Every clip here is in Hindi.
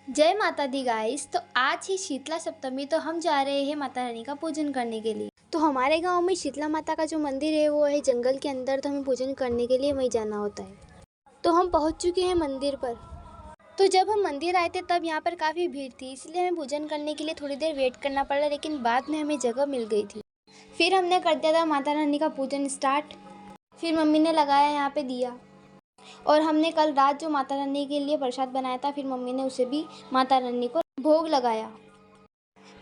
जय माता दी गाइस। तो आज ही शीतला सप्तमी, तो हम जा रहे हैं माता रानी का पूजन करने के लिए। तो हमारे गांव में शीतला माता का जो मंदिर है वो है जंगल के अंदर, तो हमें पूजन करने के लिए वहीं जाना होता है। तो हम पहुंच चुके हैं मंदिर पर। तो जब हम मंदिर आए थे तब यहाँ पर काफ़ी भीड़ थी, इसलिए हमें पूजन करने के लिए थोड़ी देर वेट करना पड़ा, लेकिन बाद में हमें जगह मिल गई थी। फिर हमने कर दिया था माता रानी का पूजन स्टार्ट। फिर मम्मी ने लगाया यहाँ पे दिया, और हमने कल रात जो माता रानी के लिए प्रसाद बनाया था, फिर मम्मी ने उसे भी माता रानी को भोग लगाया।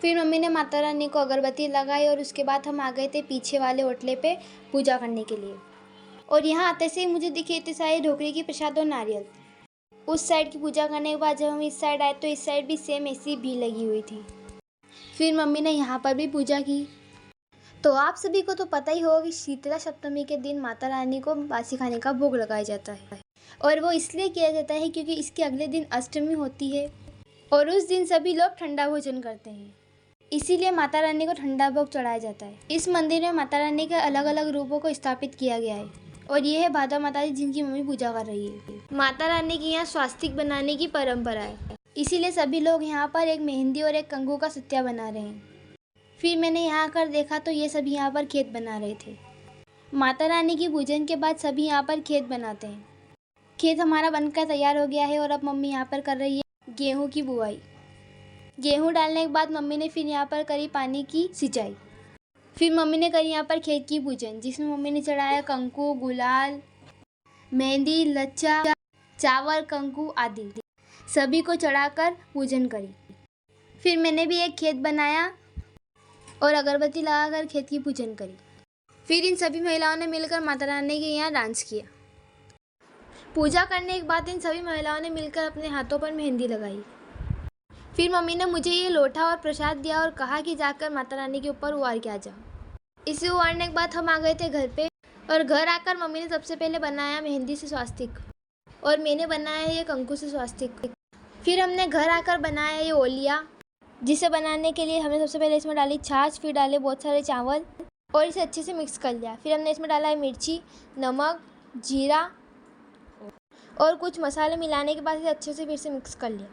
फिर मम्मी ने माता रानी को अगरबत्ती लगाई और उसके बाद हम आ गए थे पीछे वाले होटले पे पूजा करने के लिए। और यहाँ आते से ही मुझे दिखे इतने सारे ढोकरी की प्रसाद और नारियल। उस साइड की पूजा करने के बाद जब हम इस साइड आए तो इस साइड भी सेम ऐसी भीड़ लगी हुई थी। फिर मम्मी ने यहाँ पर भी पूजा की। तो आप सभी को तो पता ही होगा कि शीतला सप्तमी के दिन माता रानी को बासी खाने का भोग लगाया जाता है, और वो इसलिए किया जाता है क्योंकि इसके अगले दिन अष्टमी होती है और उस दिन सभी लोग ठंडा भोजन करते हैं, इसीलिए माता रानी को ठंडा भोग चढ़ाया जाता है। इस मंदिर में माता रानी के अलग अलग रूपों को स्थापित किया गया है, और ये है भादा माता जी जिनकी मम्मी पूजा कर रही है। माता रानी की यहाँ स्वास्तिक बनाने की परंपरा है, इसीलिए सभी लोग यहाँ पर एक मेहंदी और एक कंघू का सत्या बना रहे हैं। फिर मैंने यहाँ आकर देखा तो ये सभी यहाँ पर खेत बना रहे थे। माता रानी की पूजन के बाद सभी यहाँ पर खेत बनाते हैं। खेत हमारा बनकर तैयार हो गया है और अब मम्मी यहाँ पर कर रही है गेहूँ की बुआई। गेहूँ डालने के बाद मम्मी ने फिर यहाँ पर करी पानी की सिंचाई। फिर मम्मी ने करी यहाँ पर खेत की पूजन, जिसमें मम्मी ने चढ़ाया कंकु, गुलाल, मेहंदी, लच्चा, चावल, कंकु आदि सभी को चढ़ाकर पूजन करी। फिर मैंने भी एक खेत बनाया और अगरबत्ती लगाकर खेत की पूजन करी। फिर इन सभी महिलाओं ने मिलकर माता रानी के यहाँ डांस किया। पूजा करने के बाद इन सभी महिलाओं ने मिलकर अपने हाथों पर मेहंदी लगाई। फिर मम्मी ने मुझे ये लोटा और प्रसाद दिया और कहा कि जाकर माता रानी के ऊपर उबार के आ जाओ। इसे उबारने के बाद हम आ गए थे घर पे, और घर आकर मम्मी ने सबसे पहले बनाया मेहंदी से स्वास्तिक, और मैंने बनाया ये कंकु से स्वास्तिक। फिर हमने घर आकर बनाया ये ओलिया, जिसे बनाने के लिए हमने सबसे पहले इसमें डाली छाछ, फिर डाले बहुत सारे चावल और इसे अच्छे से मिक्स कर लिया। फिर हमने इसमें डाला है मिर्ची, नमक, जीरा और कुछ मसाले मिलाने के बाद इसे अच्छे से फिर से मिक्स कर लिया,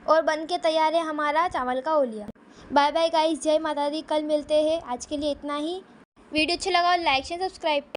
और बन के तैयार है हमारा चावल का ओलिया। बाय बाय गाइस, जय माता दी। कल मिलते हैं, आज के लिए इतना ही। वीडियो अच्छा लगा और लाइक शेयर सब्सक्राइब।